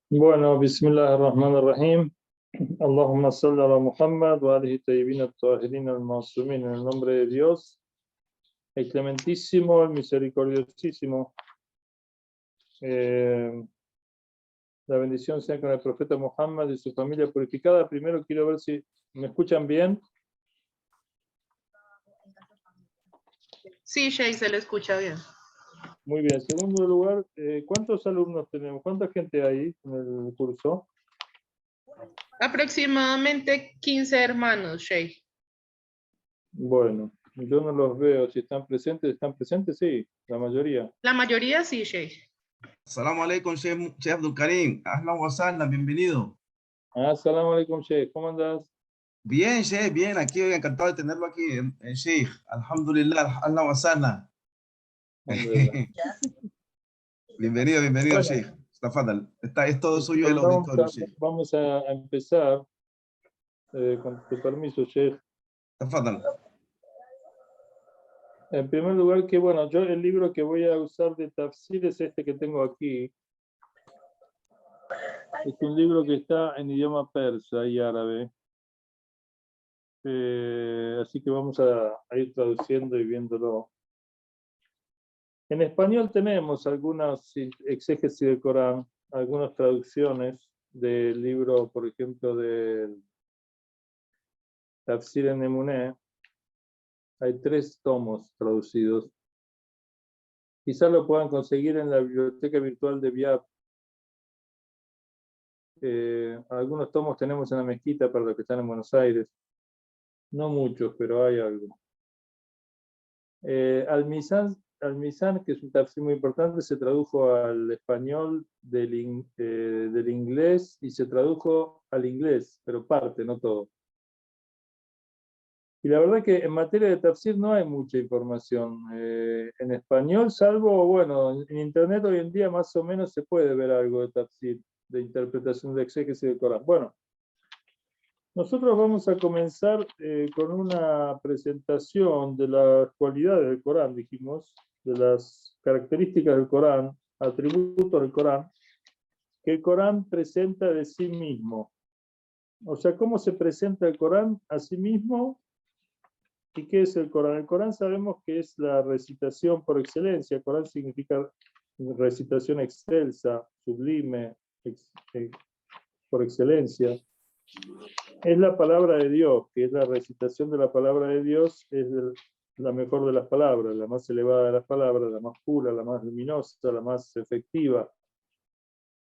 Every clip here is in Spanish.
Bueno, Bismillahirrahmanirrahim. Allahumma salli ala Muhammad wa alihi tayyibin at-tahirin al-ma'sumin. En el nombre de Dios, el clementísimo, el misericordiosísimo. La bendición sea con el profeta Muhammad y su familia purificada. Primero quiero ver si me escuchan bien. Sí, Sheikh, se le escucha bien. Muy bien. En segundo lugar, ¿cuántos alumnos tenemos? ¿Cuánta gente hay en el curso? Aproximadamente 15 hermanos, Sheikh. Bueno, yo no los veo. Si están presentes, sí, la mayoría. La mayoría sí, Sheikh. Assalamu alaikum, Sheikh Abdul Karim. Ahlan wa sahlan, bienvenido. Assalamu alaikum, Sheikh. ¿Cómo andás? Bien, Sheikh, bien. Aquí encantado de tenerlo aquí, Sheikh. Alhamdulillah, ahlan wa sahlan. Bienvenido, Bueno, Sheikh. Tafadhal. Es todo suyo el auditorio, Sheikh. Vamos a empezar con tu permiso, Sheikh. Tafadhal. En primer lugar, que bueno, yo el libro que voy a usar de tafsir es este que tengo aquí. Es un libro que está en idioma persa y árabe. Así que vamos a ir traduciendo y viéndolo. En español tenemos algunas exégesis del Corán, algunas traducciones del libro, por ejemplo, del Tafsir en Nemuné. Hay 3 tomos traducidos. Quizás lo puedan conseguir en la biblioteca virtual de Biab. Algunos tomos tenemos en la mezquita para los que están en Buenos Aires. No muchos, pero hay algo. Al-Mizan, que es un tafsir muy importante, se tradujo al español del inglés y se tradujo al inglés, pero parte, no todo. Y la verdad que en materia de tafsir no hay mucha información en español, salvo, bueno, en internet hoy en día más o menos se puede ver algo de tafsir, de interpretación de exégesis del Corán. Bueno, nosotros vamos a comenzar con una presentación de las cualidades del Corán, dijimos, de las características del Corán, atributos del Corán, que el Corán presenta de sí mismo. O sea, cómo se presenta el Corán a sí mismo. ¿Y qué es el Corán? El Corán sabemos que es la recitación por excelencia. El Corán significa recitación excelsa, sublime, por excelencia. Es la palabra de Dios, que es la recitación de la palabra de Dios, es la mejor de las palabras, la más elevada de las palabras, la más pura, la más luminosa, la más efectiva,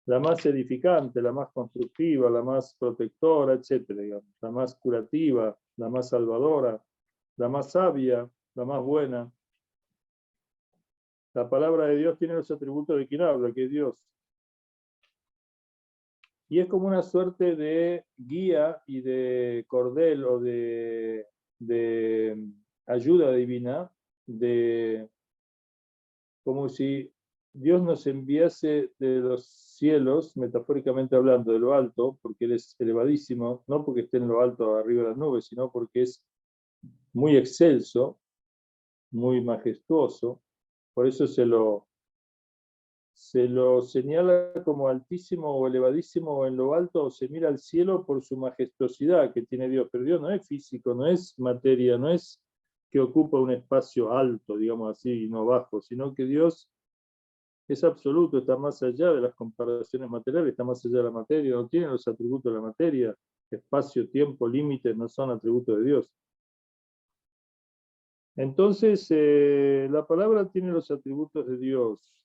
la más edificante, la más constructiva, la más protectora, etcétera, digamos, la más curativa, la más salvadora, la más sabia, la más buena. La palabra de Dios tiene los atributos de quien habla, que es Dios. Y es como una suerte de guía y de cordel o de ayuda divina, como si Dios nos enviase de los cielos, metafóricamente hablando, de lo alto, porque Él es elevadísimo, no porque esté en lo alto arriba de las nubes, sino porque es muy excelso, muy majestuoso. Por eso se lo señala como altísimo o elevadísimo o en lo alto, o se mira al cielo por su majestuosidad que tiene Dios. Pero Dios no es físico, no es materia, no es que ocupa un espacio alto, digamos así, y no bajo, sino que Dios es absoluto, está más allá de las comparaciones materiales, está más allá de la materia, no tiene los atributos de la materia. Espacio, tiempo, límites no son atributos de Dios. Entonces, la palabra tiene los atributos de Dios.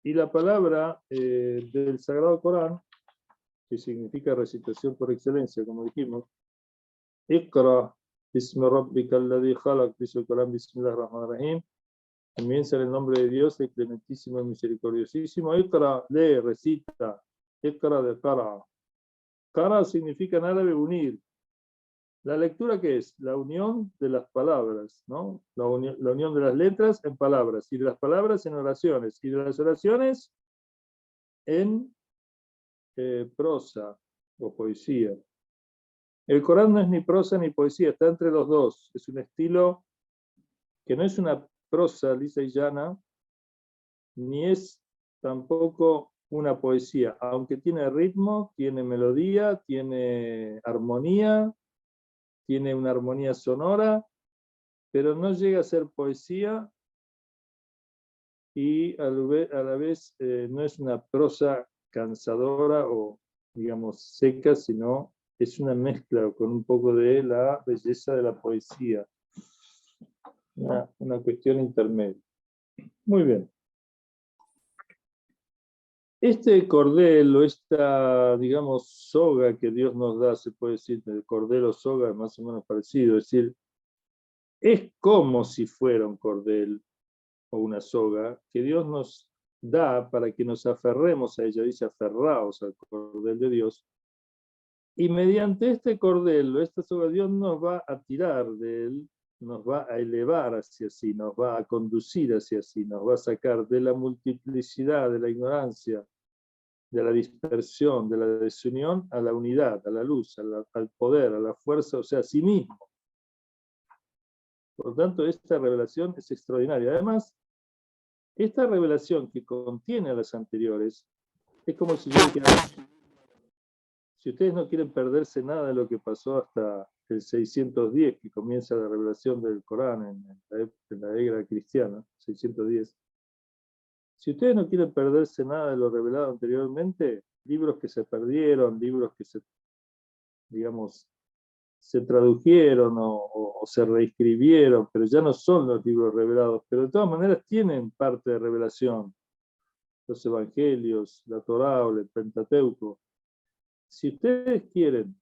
Y la palabra del Sagrado Corán, que significa recitación por excelencia, como dijimos, Iqra, Bismi Rabbika alladhi khalaq, dice el Corán, Bismillahirrahmanirrahim. Comienza en el nombre de Dios, el clementísimo y misericordiosísimo. Iqra, lee, recita. Iqra de Qara. Qara significa en árabe unir. La lectura, ¿qué es? La unión de las palabras, ¿no? La unión de las letras en palabras, y de las palabras en oraciones, y de las oraciones en prosa o poesía. El Corán no es ni prosa ni poesía, está entre los dos. Es un estilo que no es una prosa lisa y llana, ni es tampoco una poesía, aunque tiene ritmo, tiene melodía, tiene armonía, tiene una armonía sonora, pero no llega a ser poesía y a la vez no es una prosa cansadora o, digamos, seca, sino es una mezcla con un poco de la belleza de la poesía, una cuestión intermedia. Muy bien. Este cordel o esta, digamos, soga que Dios nos da, se puede decir, el cordel o soga es más o menos parecido, es decir, es como si fuera un cordel o una soga que Dios nos da para que nos aferremos a ella, dice aferraos al cordel de Dios, y mediante este cordel o esta soga Dios nos va a tirar de él, nos va a elevar hacia sí, nos va a conducir hacia sí, nos va a sacar de la multiplicidad, de la ignorancia, de la dispersión, de la desunión, a la unidad, a la luz, al poder, a la fuerza, o sea, a sí mismo. Por lo tanto, esta revelación es extraordinaria. Además, esta revelación que contiene a las anteriores, es como si yo dijera, si ustedes no quieren perderse nada de lo que pasó hasta el 610, que comienza la revelación del Corán en la era cristiana, 610, si ustedes no quieren perderse nada de lo revelado anteriormente, libros que se perdieron, libros que se, digamos, se tradujeron o se reescribieron, pero ya no son los libros revelados, pero de todas maneras tienen parte de revelación. Los evangelios, la Torá o el Pentateuco. Si ustedes quieren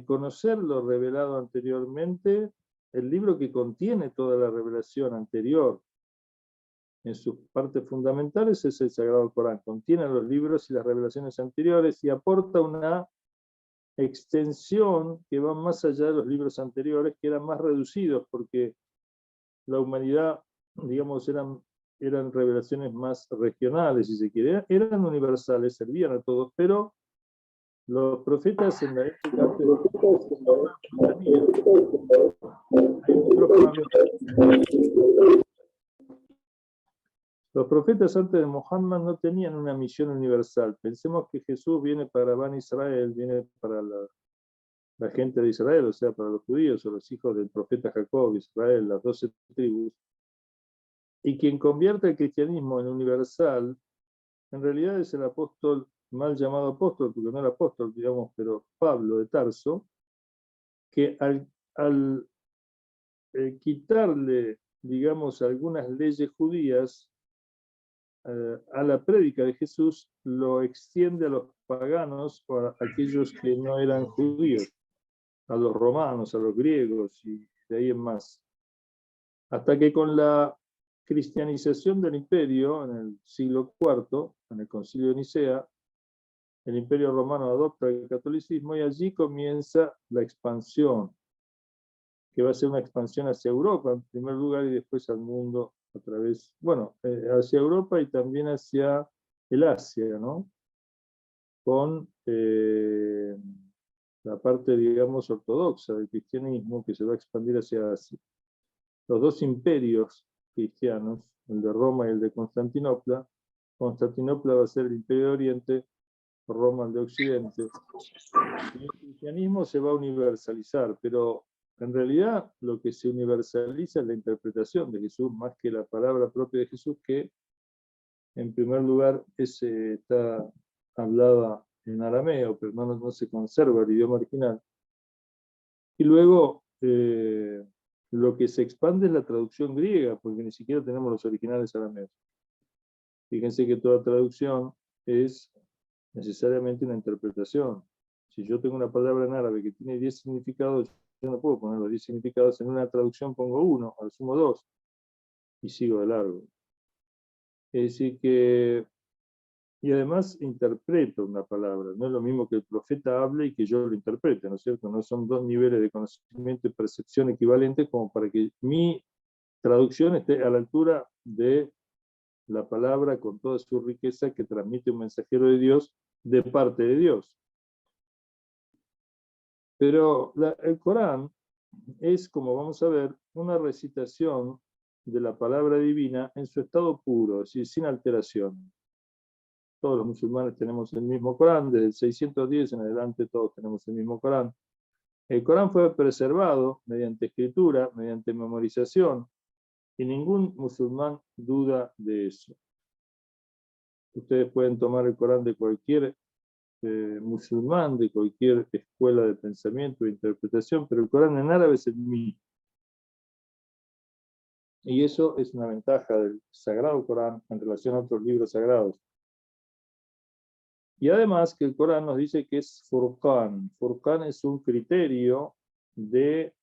conocer lo revelado anteriormente, el libro que contiene toda la revelación anterior en sus partes fundamentales es el Sagrado Corán. Contiene los libros y las revelaciones anteriores y aporta una extensión que va más allá de los libros anteriores, que eran más reducidos, porque la humanidad, digamos, eran revelaciones más regionales, si se quiere, eran universales, servían a todos, pero los profetas en la época antes de los profetas antes de Muhammad no tenían una misión universal. Pensemos que Jesús viene para Ban Israel, viene para la gente de Israel, o sea, para los judíos o los hijos del profeta Jacob, Israel, las 12 tribus. Y quien convierte el cristianismo en universal, en realidad es el apóstol, mal llamado apóstol, porque no era apóstol, digamos, pero Pablo de Tarso, que al quitarle, digamos, algunas leyes judías a la prédica de Jesús, lo extiende a los paganos o a aquellos que no eran judíos, a los romanos, a los griegos y de ahí en más. Hasta que con la cristianización del imperio en el siglo IV, en el concilio de Nicea, el imperio romano adopta el catolicismo y allí comienza la expansión, que va a ser una expansión hacia Europa en primer lugar y después al mundo a través, bueno, hacia Europa y también hacia el Asia, ¿no? Con la parte, digamos, ortodoxa del cristianismo que se va a expandir hacia Asia. Los dos imperios cristianos, el de Roma y el de Constantinopla va a ser el imperio de Oriente, Roma el de Occidente. Y el cristianismo se va a universalizar, pero en realidad lo que se universaliza es la interpretación de Jesús, más que la palabra propia de Jesús, que en primer lugar está hablada en arameo, pero no se conserva el idioma original. Y luego lo que se expande es la traducción griega, porque ni siquiera tenemos los originales arameos. Fíjense que toda traducción es necesariamente una interpretación. Si yo tengo una palabra en árabe que tiene 10 significados, yo no puedo poner los 10 significados en una traducción, pongo uno, al sumo dos, y sigo de largo. Es decir que, y además interpreto una palabra, no es lo mismo que el profeta hable y que yo lo interprete, ¿no es cierto? No son dos niveles de conocimiento y percepción equivalentes como para que mi traducción esté a la altura de la palabra con toda su riqueza que transmite un mensajero de Dios de parte de Dios. Pero el Corán es, como vamos a ver, una recitación de la palabra divina en su estado puro, es decir, sin alteración. todos los musulmanes tenemos el mismo Corán, desde el 610 en adelante todos tenemos el mismo Corán. El Corán fue preservado mediante escritura, mediante memorización, y ningún musulmán duda de eso. Ustedes pueden tomar el Corán de cualquier musulmán, de cualquier escuela de pensamiento e interpretación, pero el Corán en árabe es el mismo. Y eso es una ventaja del Sagrado Corán en relación a otros libros sagrados. Y además que el Corán nos dice que es Furqán. Furqán es un criterio de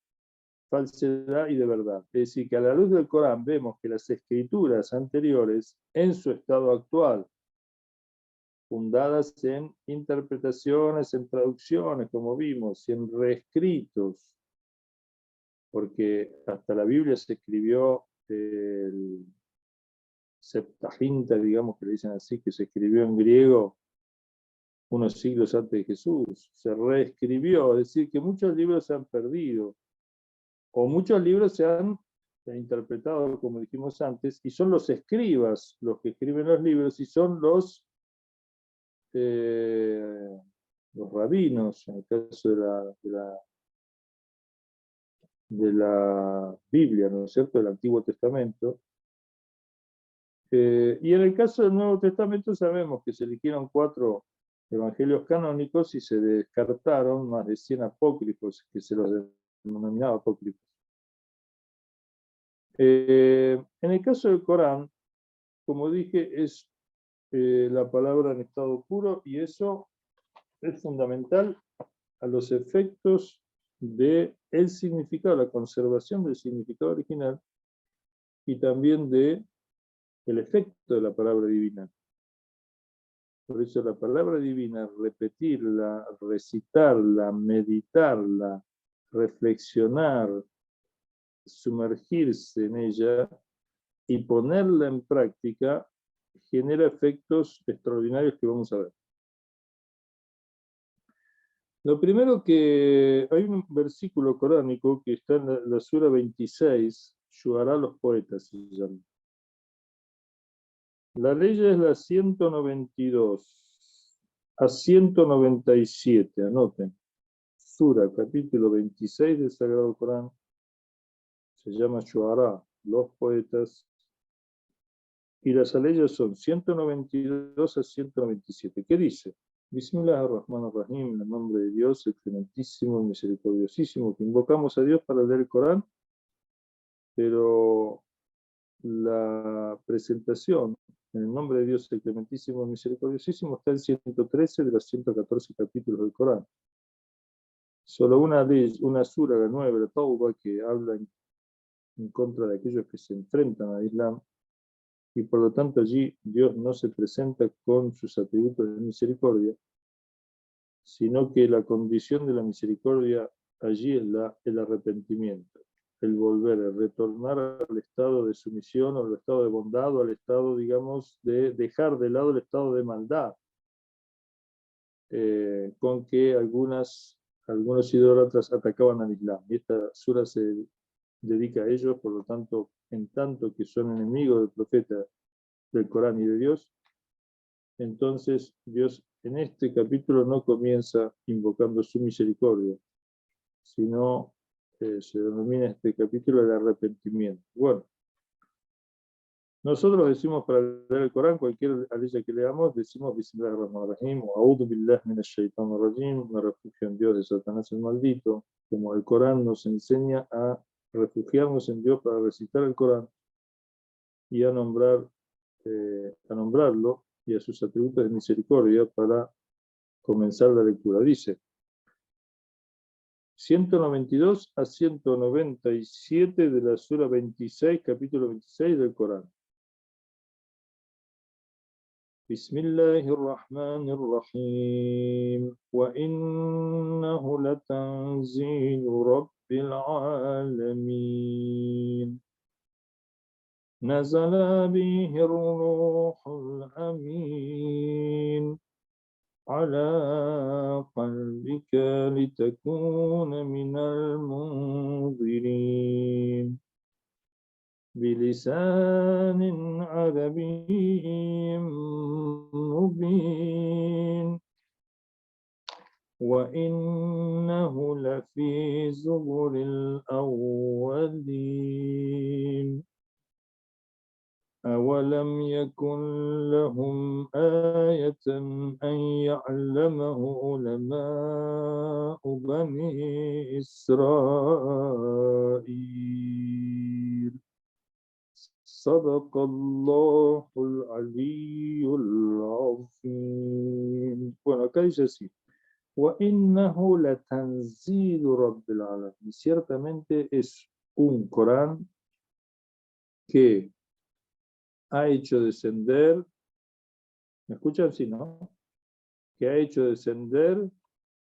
falsedad y de verdad. Es decir, que a la luz del Corán vemos que las escrituras anteriores, en su estado actual, fundadas en interpretaciones, en traducciones, como vimos, y en reescritos, porque hasta la Biblia se escribió el Septaginta, digamos que le dicen así, que se escribió en griego unos siglos antes de Jesús, se reescribió, es decir, que muchos libros se han perdido, o muchos libros se han interpretado, como dijimos antes, y son los escribas los que escriben los libros, y son los rabinos, en el caso de la Biblia, ¿no es cierto?, del Antiguo Testamento. Y en el caso del Nuevo Testamento sabemos que se eligieron 4 evangelios canónicos y se descartaron más de 100 apócrifos, que se los denominaba apócrifos. En el caso del Corán, como dije, es la palabra en estado puro, y eso es fundamental a los efectos del significado, la conservación del significado original, y también del efecto de la palabra divina. Por eso la palabra divina, repetirla, recitarla, meditarla, reflexionar, sumergirse en ella y ponerla en práctica, genera efectos extraordinarios que vamos a ver. Lo primero que hay un versículo coránico que está en la sura 26, Shuará los poetas, se llama. La ley es la 192 a 197, anoten. Sura, capítulo 26 del Sagrado Corán, se llama Shuará, los poetas, y las aleyas son 192 a 197. ¿Qué dice? Bismillahirrahmanirrahim, en el nombre de Dios, el clementísimo, el misericordiosísimo, que invocamos a Dios para leer el Corán, pero la presentación en el nombre de Dios, el clementísimo, el misericordiosísimo, está en 113 de los 114 capítulos del Corán. Solo una ley, una sura, la 9, la Tauba, que habla en contra de aquellos que se enfrentan al Islam, y por lo tanto allí Dios no se presenta con sus atributos de misericordia, sino que la condición de la misericordia allí es el arrepentimiento, el volver, el retornar al estado de sumisión, o al estado de bondad, o al estado, digamos, de dejar de lado el estado de maldad, con que algunos idólatras atacaban al Islam. Y esta sura se dedica a ellos, por lo tanto, en tanto que son enemigos del profeta, del Corán y de Dios. Entonces Dios en este capítulo no comienza invocando su misericordia, sino se denomina este capítulo el arrepentimiento. Bueno, nosotros decimos para leer el Corán, cualquier alaya que leamos, decimos Bismillahirrahmanirrahim, o A'udhu billahi minash shaitanir rajim, me refugio en Dios de Satanás el maldito, como el Corán nos enseña a refugiarnos en Dios para recitar el Corán y a nombrarlo y a sus atributos de misericordia para comenzar la lectura. Dice 192 a 197 de la sura 26, capítulo 26 del Corán. Bismillahirrahmanirrahim. Wa innahu latanzilu rabbil alamin. Nazala bihi ar-ruhul amin. على قلبك لتكون من المنذرين بلسان عربي مبين وإنه لفي زبر الأولين أولم يكن لهم آية أن يعلمه علماء بني إسرائيل صدق الله العلي العظيم. Bueno, acá dice así. وَإِنَّهُ لَتَنزِيلُ رَبِّ الْعَالَمِينَ. Ciertamente es un Corán que ha hecho descender, ¿me escuchan? Sí, ¿no? Que ha hecho descender,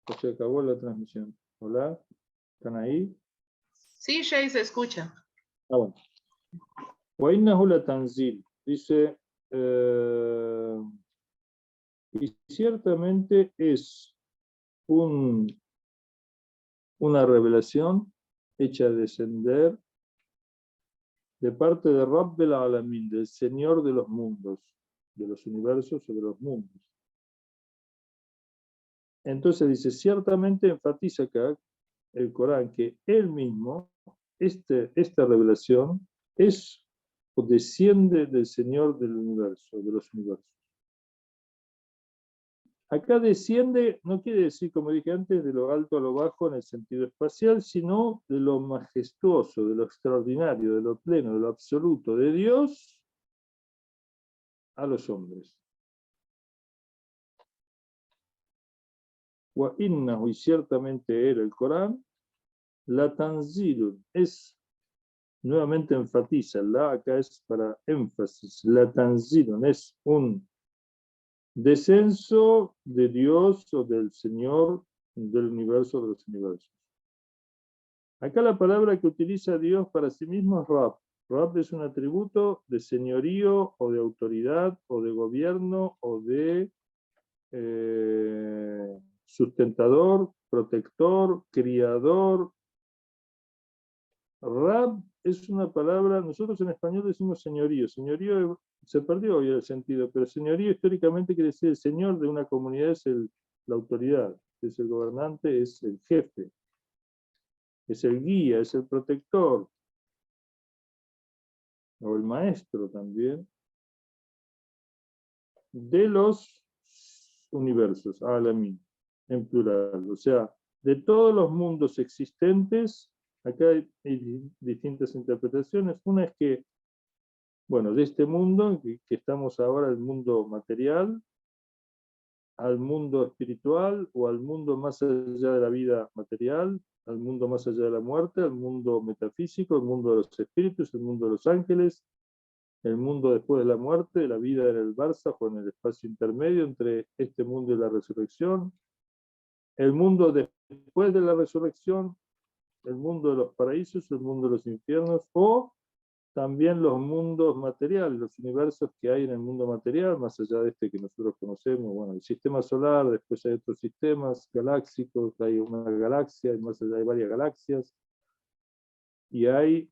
o se acabó la transmisión. Hola, ¿están ahí? Sí, Sheikh, se escucha. Ah, bueno. وَإِنَّهُ لَتَنزِيلُ. Dice, y ciertamente es una revelación hecha descender de parte de Rabbil Alamin, del Señor de los mundos, de los universos o de los mundos. Entonces dice, ciertamente enfatiza acá el Corán que él mismo, esta revelación, es o desciende del Señor del universo, de los universos. Acá desciende, no quiere decir, como dije antes, de lo alto a lo bajo en el sentido espacial, sino de lo majestuoso, de lo extraordinario, de lo pleno, de lo absoluto, de Dios a los hombres. Y ciertamente era el Corán, la tanzilun, es, nuevamente enfatiza, la acá es para énfasis, la tanzilun es un descenso de Dios o del Señor del universo de los universos. Acá la palabra que utiliza Dios para sí mismo es Rab. Rab es un atributo de señorío o de autoridad o de gobierno o de sustentador, protector, criador. Rab es una palabra, nosotros en español decimos señorío. Señorío se perdió hoy el sentido, pero señorío históricamente quiere decir el señor de una comunidad, es la autoridad, es el gobernante, es el jefe, es el guía, es el protector, o el maestro también, de los universos, Alamin, en plural. O sea, de todos los mundos existentes, acá hay distintas interpretaciones. Una es que, bueno, de este mundo que estamos ahora, el mundo material, al mundo espiritual o al mundo más allá de la vida material, al mundo más allá de la muerte, al mundo metafísico, el mundo de los espíritus, el mundo de los ángeles, el mundo después de la muerte, la vida en el Barzajo, en el espacio intermedio entre este mundo y la resurrección, el mundo después de la resurrección, el mundo de los paraísos, el mundo de los infiernos, o también los mundos materiales, los universos que hay en el mundo material, más allá de este que nosotros conocemos, bueno, el sistema solar, después hay otros sistemas galácticos, hay una galaxia, y más allá hay varias galaxias, y hay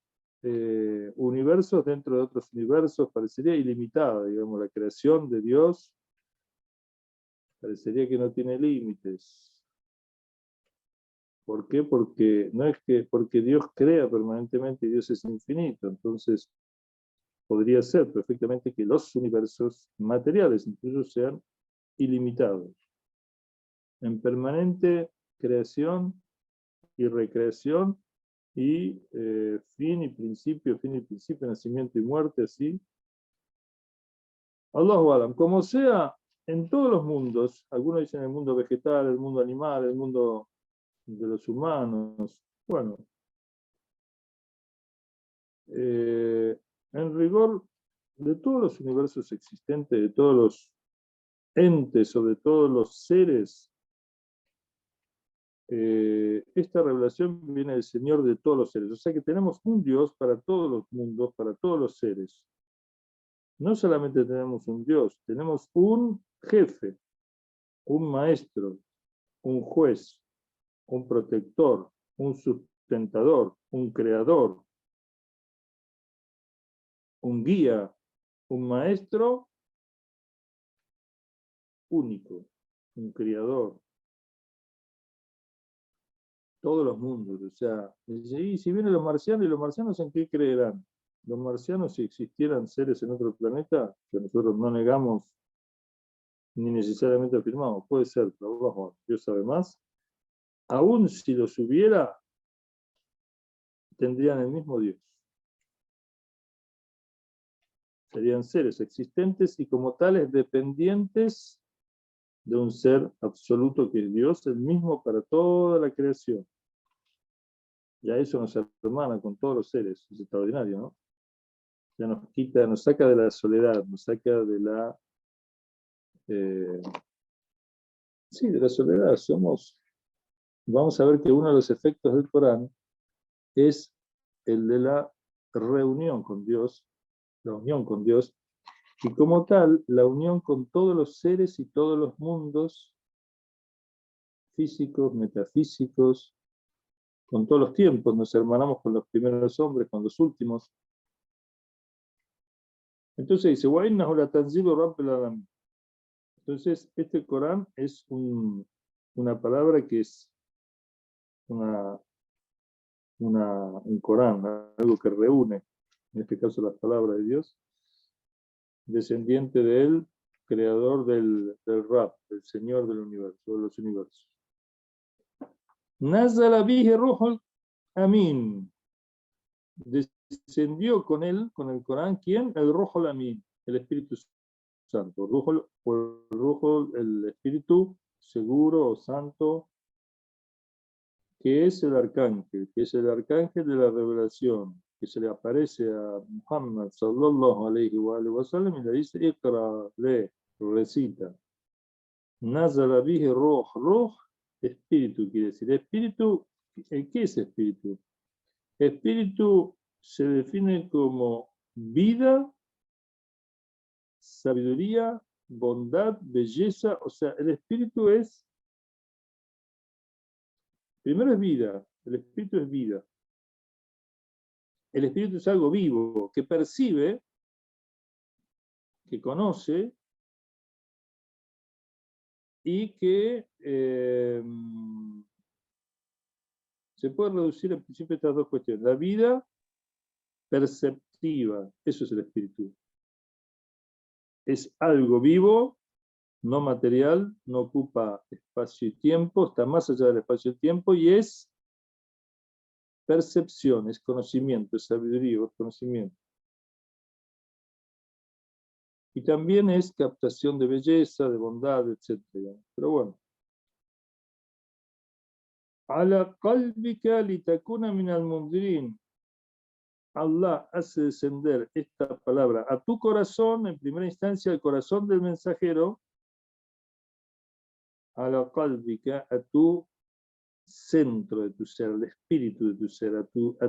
universos dentro de otros universos, parecería ilimitada, digamos, la creación de Dios parecería que no tiene límites. ¿Por qué? Porque no es que porque Dios crea permanentemente y Dios es infinito, entonces podría ser perfectamente que los universos materiales incluso sean ilimitados, en permanente creación y recreación y fin y principio, nacimiento y muerte, así. Allahu Alam, como sea, en todos los mundos, algunos dicen el mundo vegetal, el mundo animal, el mundo de los humanos, bueno, en rigor de todos los universos existentes, de todos los entes o de todos los seres, esta revelación viene del Señor de todos los seres. O sea que tenemos un Dios para todos los mundos, para todos los seres. No solamente tenemos un Dios, tenemos un jefe, un maestro, un juez, un protector, un sustentador, un creador. un guía, un maestro único, un creador, todos los mundos. O sea, y si vienen los marcianos, ¿y los marcianos en qué creerán? Los marcianos, si existieran seres en otro planeta, que nosotros no negamos ni necesariamente afirmamos, puede ser, pero vamos, Dios sabe más, aún si los hubiera, tendrían el mismo Dios. Serían seres existentes y como tales dependientes de un ser absoluto que es Dios, el mismo para toda la creación. Ya eso nos hermana con todos los seres, es extraordinario, ¿no? Ya nos quita, nos saca de la soledad, nos saca de la... sí, de la soledad. Vamos a ver que uno de los efectos del Corán es el de la reunión con Dios, la unión con Dios, y como tal, la unión con todos los seres y todos los mundos físicos, metafísicos, con todos los tiempos. Nos hermanamos con los primeros hombres, con los últimos. Entonces dice, وَإِنَّهُ لَتَنزِيلُ رَبِّ الْعَالَمِينَ. Entonces, este Corán es una palabra que es un Corán, algo que reúne, en este caso las palabras de Dios, descendiente del creador del Rab, del Señor del universo, de los universos. Nazala bihi Ruhul Amin. Descendió con él, con el Corán, ¿quién? El Ruhul Amin, el Espíritu Santo. El Espíritu seguro o santo, que es el arcángel, de la revelación, que se le aparece a Muhammad sallallahu alayhi wa sallam y le dice, Iqra, lee, recita. Nazala bihi Ruh, Ruh, espíritu quiere decir. Espíritu, ¿qué es espíritu? Espíritu se define como vida, sabiduría, bondad, belleza. O sea, el espíritu es, primero es vida, el espíritu es vida. El espíritu es algo vivo, que percibe, que conoce y que se puede reducir en principio a estas dos cuestiones. La vida perceptiva, eso es el espíritu. Es algo vivo, no material, no ocupa espacio y tiempo, está más allá del espacio y tiempo y es percepción, es conocimiento, es sabiduría, es conocimiento. Y también es captación de belleza, de bondad, etc. Pero bueno. Ala qalbika litakuna minal mundirin. Allah hace descender esta palabra a tu corazón, en primera instancia al corazón del mensajero, ala qalbika, a tu centro de tu ser, al espíritu de tu ser, a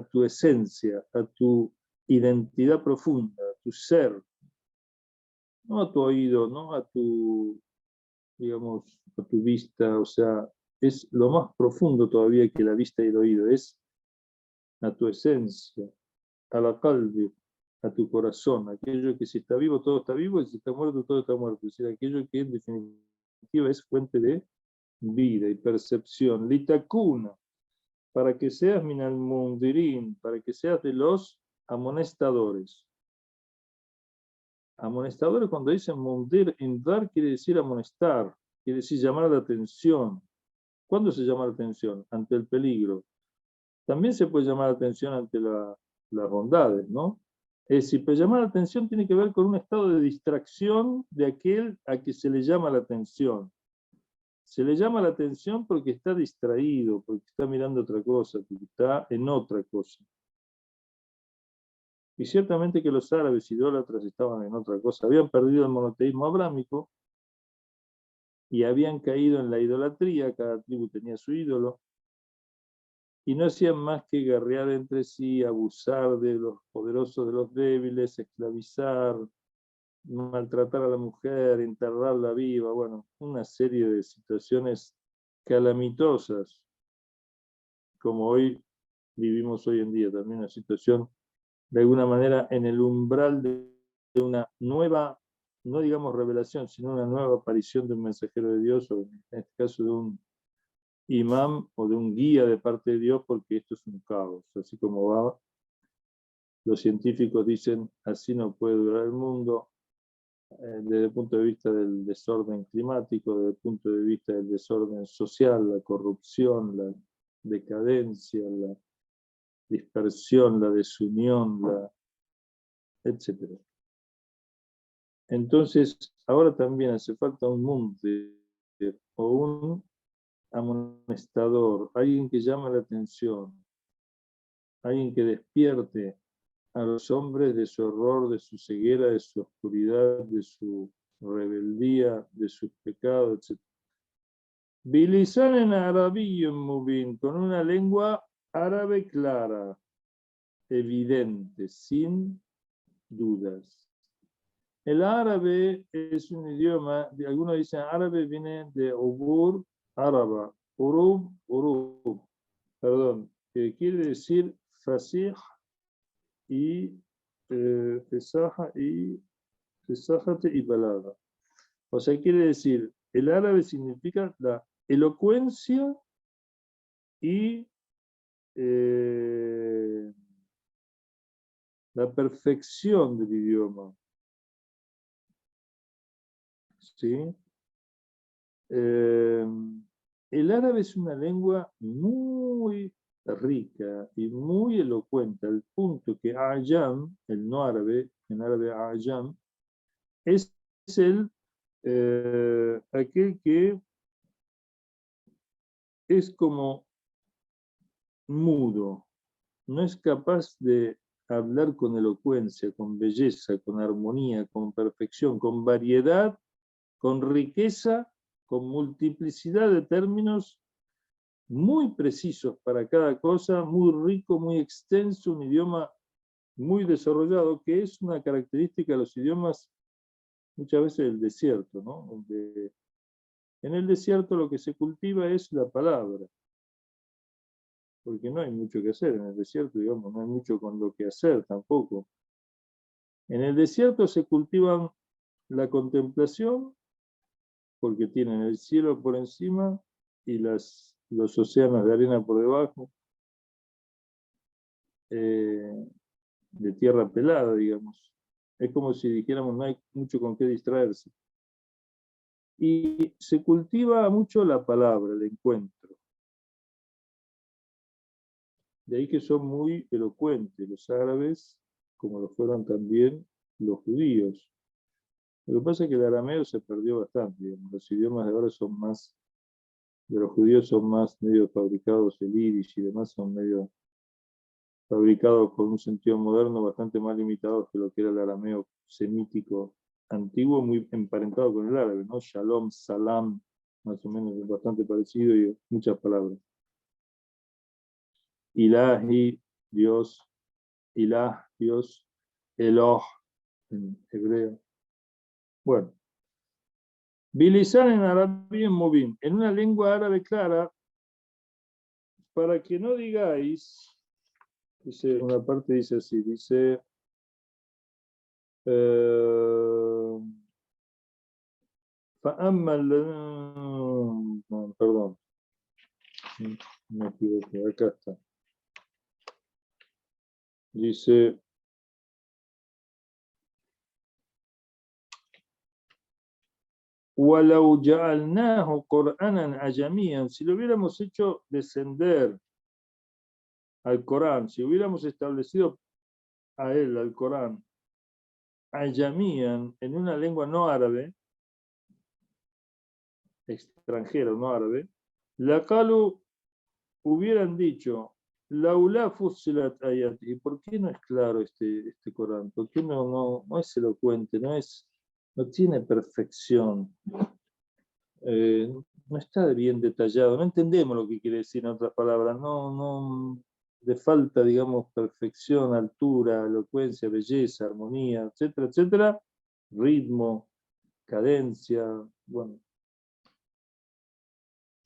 tu esencia, a tu identidad profunda, a tu ser, no a tu oído, no a tu, digamos, a tu vista, o sea, es lo más profundo todavía que la vista y el oído, es a tu esencia, a la qalbi, a tu corazón, aquello que si está vivo todo está vivo y si está muerto todo está muerto, es decir, aquello que en definitiva es fuente de vida y percepción, litakuna, para que seas minal mundirin, para que seas de los amonestadores. Amonestadores, cuando dicen mundir, indar quiere decir amonestar, quiere decir llamar la atención. ¿Cuándo se llama la atención? Ante el peligro. También se puede llamar la atención ante las bondades, ¿no? Es decir, pues llamar la atención tiene que ver con un estado de distracción de aquel a que se le llama la atención. Se le llama la atención porque está distraído, porque está mirando otra cosa, porque está en otra cosa. Y ciertamente que los árabes idólatras estaban en otra cosa. Habían perdido el monoteísmo abrámico y habían caído en la idolatría, cada tribu tenía su ídolo, y no hacían más que guerrear entre sí, abusar de los poderosos de los débiles, esclavizar, maltratar a la mujer, enterrarla viva, bueno, una serie de situaciones calamitosas, como hoy vivimos hoy en día, también una situación de alguna manera en el umbral de una nueva, no digamos revelación, sino una nueva aparición de un mensajero de Dios, o en este caso de un imam o de un guía de parte de Dios, porque esto es un caos. Así como va, los científicos dicen, así no puede durar el mundo, desde el punto de vista del desorden climático, desde el punto de vista del desorden social, la corrupción, la decadencia, la dispersión, la desunión, etc. Entonces, ahora también hace falta un mundir o un amonestador, alguien que llame la atención, alguien que despierte a los hombres de su error, de su ceguera, de su oscuridad, de su rebeldía, de sus pecados, etc. Bilisan en arabiy mubin, con una lengua árabe clara, evidente, sin dudas. El árabe es un idioma, algunos dicen árabe viene de ubur, árabe, urub, perdón, que quiere decir fasih y fesaja y fesajate y balada. O sea, quiere decir, el árabe significa la elocuencia y la perfección del idioma. ¿Sí? El árabe es una lengua muy rica y muy elocuente, al punto que Ayam, el no árabe, en árabe Ayam, es aquel que es como mudo, no es capaz de hablar con elocuencia, con belleza, con armonía, con perfección, con variedad, con riqueza, con multiplicidad de términos muy precisos para cada cosa, muy rico, muy extenso, un idioma muy desarrollado, que es una característica de los idiomas muchas veces del desierto, ¿no? En el desierto lo que se cultiva es la palabra, porque no hay mucho que hacer en el desierto, digamos, no hay mucho con lo que hacer tampoco. En el desierto se cultivan la contemplación, porque tienen el cielo por encima y los océanos de arena por debajo, de tierra pelada, digamos. Es como si dijéramos, no hay mucho con qué distraerse. Y se cultiva mucho la palabra, el encuentro. De ahí que son muy elocuentes los árabes, como lo fueron también los judíos. Lo que pasa es que el arameo se perdió bastante, digamos. Los idiomas de ahora son más, de los judíos son más medio fabricados, el yiddish y demás son medio fabricados con un sentido moderno bastante más limitados que lo que era el arameo semítico antiguo, muy emparentado con el árabe, ¿no? Shalom, salam, más o menos es bastante parecido y muchas palabras. Ilahi, Dios, Ilah, Dios, Eloh, en hebreo. Bueno, Bilisan en árabe mubin, en una lengua árabe clara, para que no digáis, dice, una parte dice así, dice, perdón, me equivoqué, acá está. Dice, وَلَوْ جَعَلْنَاهُ قُرْآنًا عَجَمِيًّا, si lo hubiéramos hecho descender al Corán, si hubiéramos establecido a él, al Corán, ajamían, en una lengua no árabe, extranjera, no árabe, la Qalu hubieran dicho, Laula fusilat ayat, ¿y por qué no es claro este Corán? ¿Por qué no es elocuente, no tiene perfección? No está bien detallado, no entendemos lo que quiere decir en otras palabras, le falta, digamos, perfección, altura, elocuencia, belleza, armonía, etcétera, etcétera, ritmo, cadencia, bueno.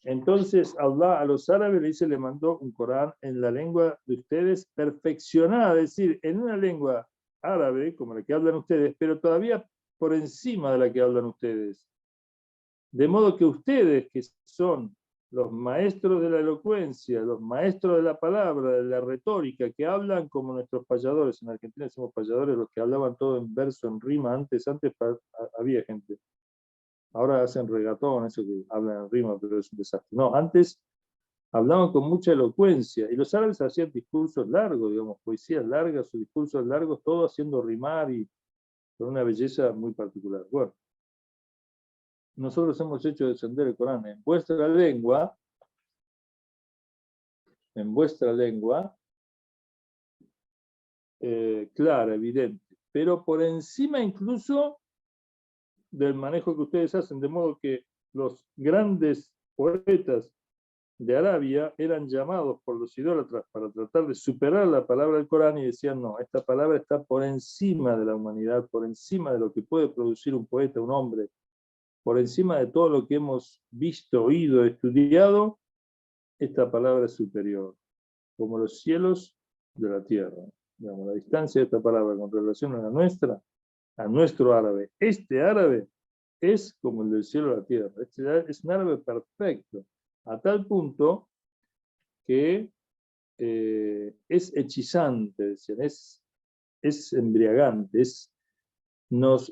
Entonces Allah a los árabes le dice, le mandó un Corán en la lengua de ustedes perfeccionada, es decir, en una lengua árabe, como la que hablan ustedes, pero todavía por encima de la que hablan ustedes. De modo que ustedes, que son los maestros de la elocuencia, los maestros de la palabra, de la retórica, que hablan como nuestros payadores, en Argentina somos payadores, los que hablaban todo en verso, en rima, antes había gente. Ahora hacen regatón, eso que hablan en rima, pero es un desastre. No, antes hablaban con mucha elocuencia, y los árabes hacían discursos largos, digamos, poesías largas o discursos largos, todo haciendo rimar y con una belleza muy particular. Bueno, nosotros hemos hecho descender el Corán en vuestra lengua, clara, evidente, pero por encima incluso del manejo que ustedes hacen, de modo que los grandes poetas de Arabia eran llamados por los idólatras para tratar de superar la palabra del Corán y decían, no, esta palabra está por encima de la humanidad, por encima de lo que puede producir un poeta, un hombre, por encima de todo lo que hemos visto, oído, estudiado, esta palabra es superior, como los cielos de la tierra. Digamos, la distancia de esta palabra con relación a la nuestra, a nuestro árabe. Este árabe es como el del cielo a la tierra. Este es un árabe perfecto, a tal punto que es hechizante, decían, es embriagante,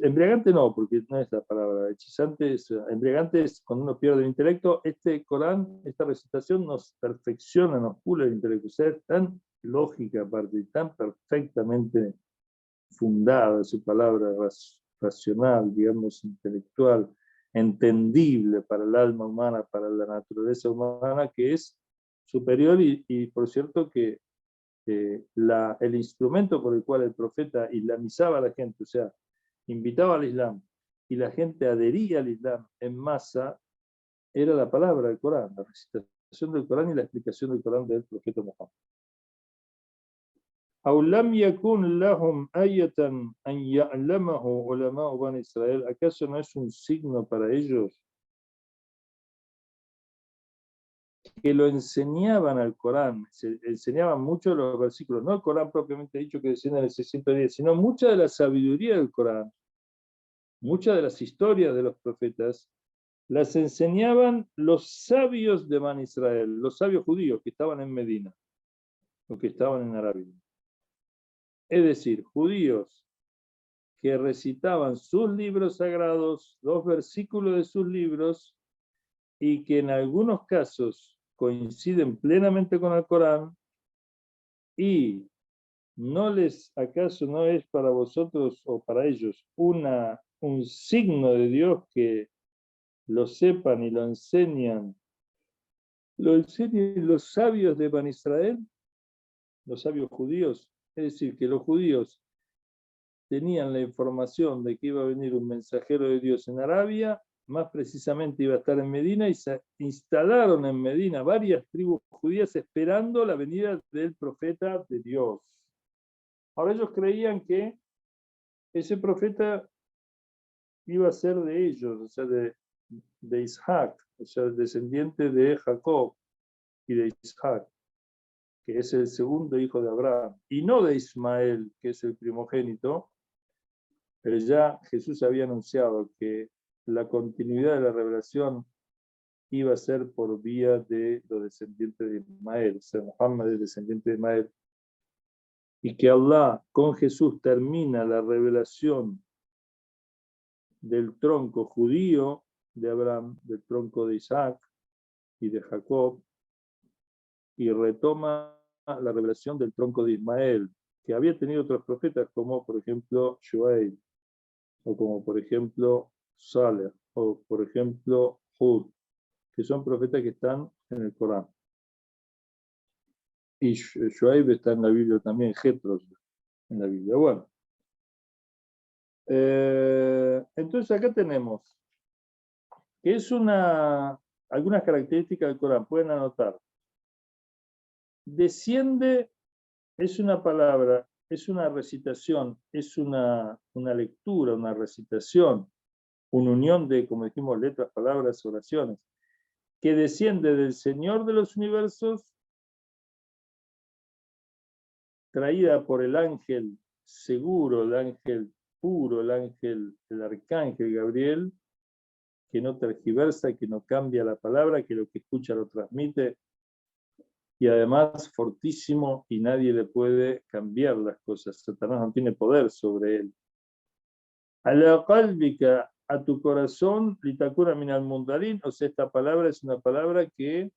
embriagante no, porque no es la palabra, hechizante embriagante es cuando uno pierde el intelecto. Este Corán, esta recitación nos perfecciona, nos pula el intelecto, o sea, es tan lógica aparte, y tan perfectamente fundada su palabra racional, digamos, intelectual, entendible para el alma humana, para la naturaleza humana, que es superior y por cierto que el instrumento por el cual el profeta islamizaba a la gente, o sea, invitaba al Islam y la gente adhería al Islam en masa, era la palabra del Corán, la recitación del Corán y la explicación del Corán del profeta Muhammad. ¿Acaso no es un signo para ellos que lo enseñaban al Corán? Se enseñaban mucho los versículos, no el Corán propiamente dicho que desciende en el 610, sino mucha de la sabiduría del Corán, muchas de las historias de los profetas, las enseñaban los sabios de Bani Israel, los sabios judíos que estaban en Medina, o que estaban en Arabia. Es decir, judíos que recitaban sus libros sagrados, los versículos de sus libros, y que en algunos casos coinciden plenamente con el Corán, y ¿acaso no es para vosotros o para ellos un signo de Dios que lo sepan y lo enseñan los sabios de Bani Israel, los sabios judíos? Es decir, que los judíos tenían la información de que iba a venir un mensajero de Dios en Arabia, más precisamente iba a estar en Medina, y se instalaron en Medina varias tribus judías esperando la venida del profeta de Dios. Ahora ellos creían que ese profeta iba a ser de ellos, o sea, de Isaac, o sea, descendiente de Jacob y de Isaac, que es el segundo hijo de Abraham, y no de Ismael, que es el primogénito. Pero ya Jesús había anunciado que la continuidad de la revelación iba a ser por vía de los descendientes de Ismael, o sea, Muhammad es descendiente de Ismael, y que Allah con Jesús termina la revelación del tronco judío de Abraham, del tronco de Isaac y de Jacob, y retoma la revelación del tronco de Ismael, que había tenido otros profetas como por ejemplo Shuaib, o como por ejemplo Saleh, o por ejemplo Hud, que son profetas que están en el Corán. Y Shuaib está en la Biblia también, Jetro en la Biblia. Bueno, entonces acá tenemos que es algunas características del Corán, pueden anotar. Desciende es una palabra, es una recitación, es una lectura, una recitación, una unión de, como dijimos, letras, palabras, oraciones, que desciende del Señor de los universos, traída por el ángel seguro, el ángel puro, el ángel, el arcángel Gabriel, que no tergiversa, que no cambia la palabra, que lo que escucha lo transmite, y además fortísimo y nadie le puede cambiar las cosas. Satanás no tiene poder sobre él. Ala qalbika, a tu corazón, litakuna min al mundarin, o sea, esta palabra es una palabra que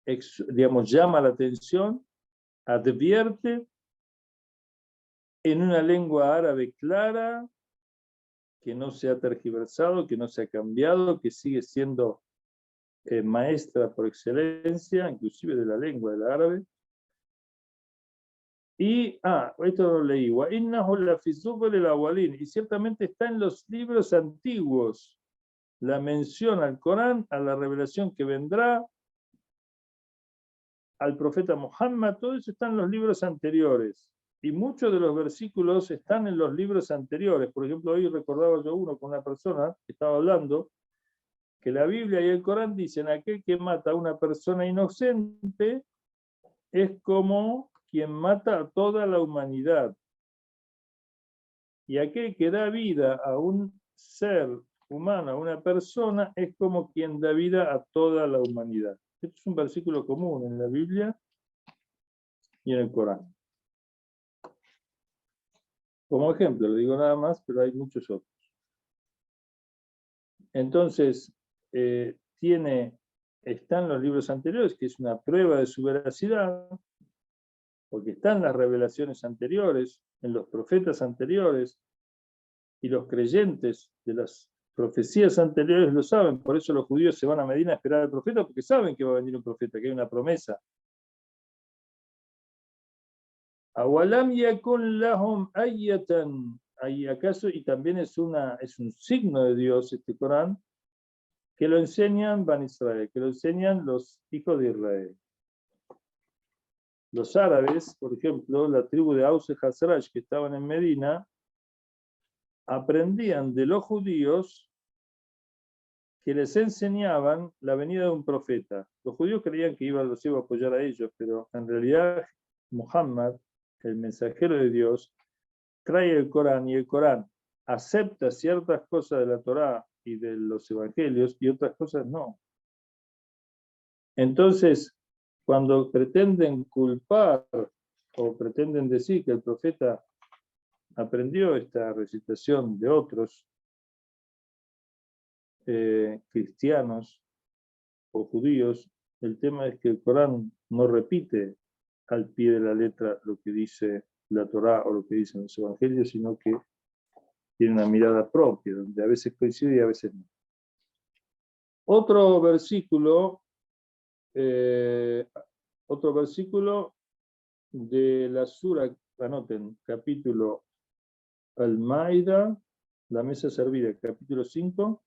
digamos, llama la atención, advierte en una lengua árabe clara, que no se ha tergiversado, que no se ha cambiado, que sigue siendo maestra por excelencia, inclusive de la lengua del árabe. Y, esto lo leí, y ciertamente está en los libros antiguos la mención al Corán, a la revelación que vendrá, al profeta Muhammad, todo eso está en los libros anteriores. Y muchos de los versículos están en los libros anteriores. Por ejemplo, hoy recordaba yo uno con una persona que estaba hablando, que la Biblia y el Corán dicen: aquel que mata a una persona inocente es como quien mata a toda la humanidad. Y aquel que da vida a un ser humano, a una persona, es como quien da vida a toda la humanidad. Este es un versículo común en la Biblia y en el Corán. Como ejemplo, lo digo nada más, pero hay muchos otros. Entonces, está en los libros anteriores, que es una prueba de su veracidad, porque están las revelaciones anteriores, en los profetas anteriores, y los creyentes de las profecías anteriores lo saben. Por eso los judíos se van a Medina a esperar al profeta, porque saben que va a venir un profeta, que hay una promesa. Awalam yakun lahum ayatan, ¿acaso? Y también es un signo de Dios este Corán, que lo enseñan Ban Israel, que lo enseñan los hijos de Israel. Los árabes, por ejemplo, la tribu de Aus y Hazraj, que estaban en Medina, aprendían de los judíos que les enseñaban la venida de un profeta. Los judíos creían que los iba a apoyar a ellos, pero en realidad Muhammad, el mensajero de Dios, trae el Corán, y el Corán acepta ciertas cosas de la Torá y de los evangelios y otras cosas no. Entonces, cuando pretenden culpar o pretenden decir que el profeta aprendió esta recitación de otros cristianos o judíos, el tema es que el Corán no repite al pie de la letra lo que dice la Torá o lo que dicen los evangelios, sino que tiene una mirada propia, donde a veces coincide y a veces no. Otro versículo de la sura, anoten, capítulo Al-Maida, la mesa servida, capítulo 5,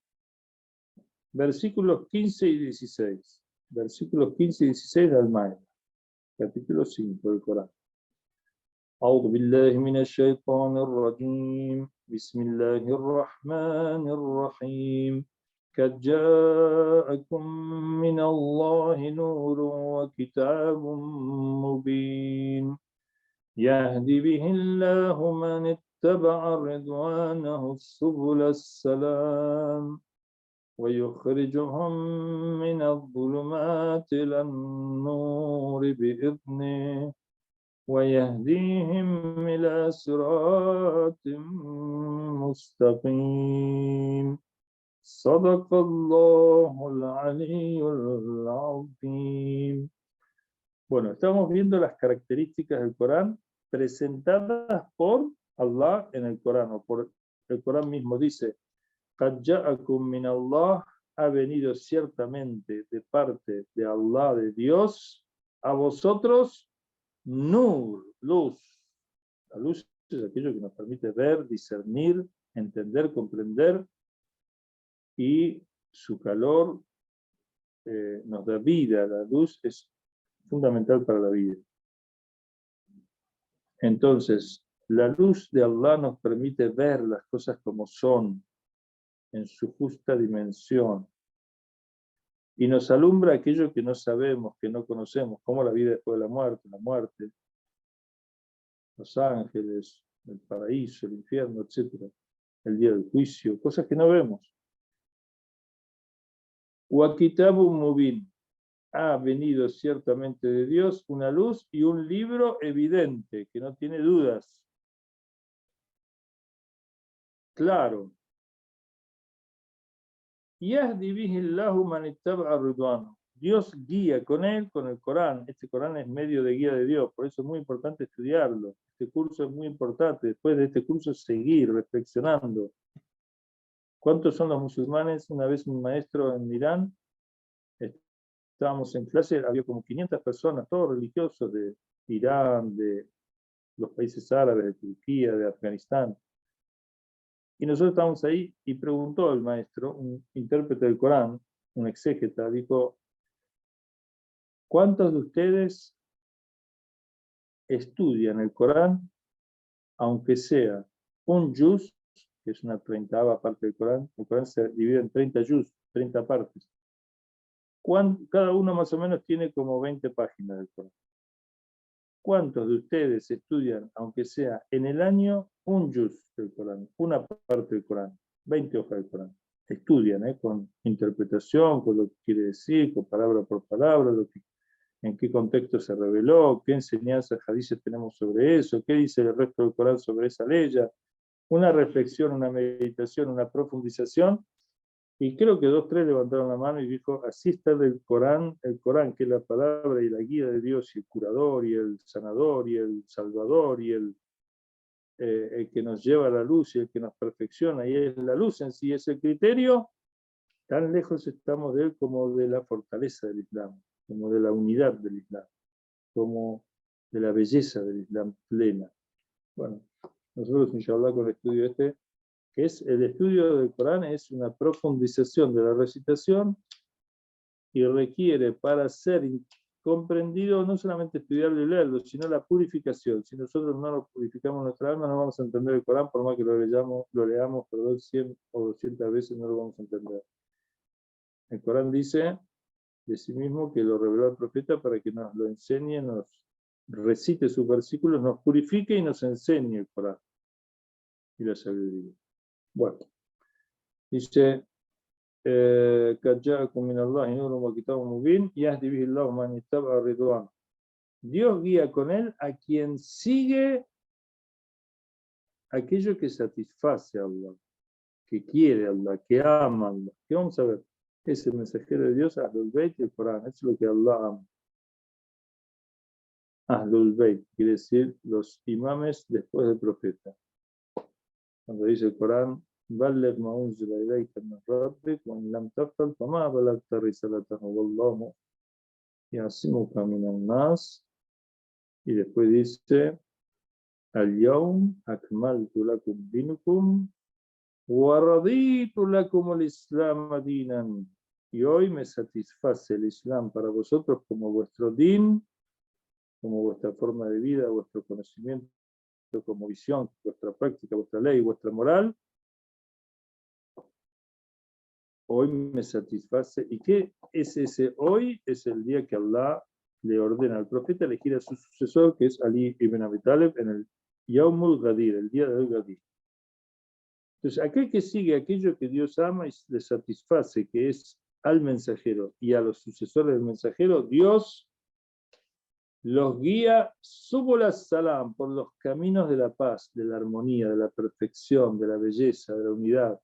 versículos 15 y 16. Versículos 15 y 16 de Al-Maida, capítulo 5 del Corán. أعوذ بالله من الشيطان الرجيم بسم الله الرحمن الرحيم قد جاءكم من الله نور وكتاب مبين يهدي به الله من اتبع رضوانه سبل السلام ويخرجهم من الظلمات إلى النور بإذنه ويهديهم إلى صراط مستقيم صدق الله العلي العظيم. Bueno, estamos viendo las características del Corán presentadas por Allah en el Corán, o por el Corán mismo. Dice: قَدْ جَاءَكُم مِّنَ اللَّهِ, ha venido ciertamente de parte de Allah, de Dios, a vosotros Nur, luz. La luz es aquello que nos permite ver, discernir, entender, comprender, y su calor nos da vida. La luz es fundamental para la vida. Entonces, la luz de Allah nos permite ver las cosas como son, en su justa dimensión. Y nos alumbra aquello que no sabemos, que no conocemos, como la vida después de la muerte, los ángeles, el paraíso, el infierno, etc. El día del juicio, cosas que no vemos. Wa kitabun mubin. Ha venido ciertamente de Dios una luz y un libro evidente, que no tiene dudas. Claro. Yahdi bihillahu man ittaba'a ridwanahu. Dios guía con él, con el Corán. Este Corán es medio de guía de Dios, por eso es muy importante estudiarlo. Este curso es muy importante. Después de este curso, seguir reflexionando. ¿Cuántos son los musulmanes? Una vez un maestro en Irán, estábamos en clase, había como 500 personas, todos religiosos de Irán, de los países árabes, de Turquía, de Afganistán. Y nosotros estábamos ahí y preguntó el maestro, un intérprete del Corán, un exégeta, dijo, ¿cuántos de ustedes estudian el Corán, aunque sea un juz, que es una 30ª parte del Corán? El Corán se divide en 30 juz, 30 partes. Cada uno más o menos tiene como 20 páginas del Corán. ¿Cuántos de ustedes estudian, aunque sea en el año, un juz del Corán, una parte del Corán, 20 hojas del Corán? Estudian, con interpretación, con lo que quiere decir, con palabra por palabra, en qué contexto se reveló, qué enseñanzas hadices tenemos sobre eso, qué dice el resto del Corán sobre esa ley, una reflexión, una meditación, una profundización. Y creo que 2 o 3 levantaron la mano y dijo, así está el Corán, que es la palabra y la guía de Dios, y el curador, y el sanador, y el salvador, y el que nos lleva a la luz, y el que nos perfecciona, y es la luz en sí, es el criterio. Tan lejos estamos de él como de la fortaleza del Islam, como de la unidad del Islam, como de la belleza del Islam plena. Bueno, nosotros, inshallah, con el estudio que es el estudio del Corán, es una profundización de la recitación y requiere, para ser comprendido, no solamente estudiarlo y leerlo, sino la purificación. Si nosotros no lo purificamos nuestra alma, no vamos a entender el Corán, por más que lo leamos 100 o 200 veces, no lo vamos a entender. El Corán dice de sí mismo que lo reveló el profeta para que nos lo enseñe, nos recite sus versículos, nos purifique y nos enseñe el Corán y la sabiduría. Bueno, dice, Dios guía con él a quien sigue aquello que satisface a Allah, que quiere a Allah, que ama a Allah. ¿Qué vamos a ver? Es el mensajero de Dios, Ahlul Bayt y el Corán. Eso es lo que Allah ama. Ahlul Bayt quiere decir los imames después del profeta. Cuando dice el Corán, بلغ ما أنزل إليك من ربك وإن لم تفعل فما بلغت رسالته والله يعصمك من الناس. Y después dice, اليوم أكملت لكم دينكم ورضيت لكم الإسلام دينا. Y hoy me satisface el Islam para vosotros como vuestro din, como vuestra forma de vida, vuestro conocimiento, como visión, vuestra práctica, vuestra ley, vuestra moral. Hoy me satisface. ¿Y qué es ese hoy? Es el día que Allah le ordena al profeta elegir a su sucesor, que es Ali ibn Abi Talib, en el Yawmul Ghadir, el día del Ghadir. Entonces, aquel que sigue aquello que Dios ama y le satisface, que es al mensajero y a los sucesores del mensajero, Dios los guía subul as-salam, por los caminos de la paz, de la armonía, de la perfección, de la belleza, de la unidad.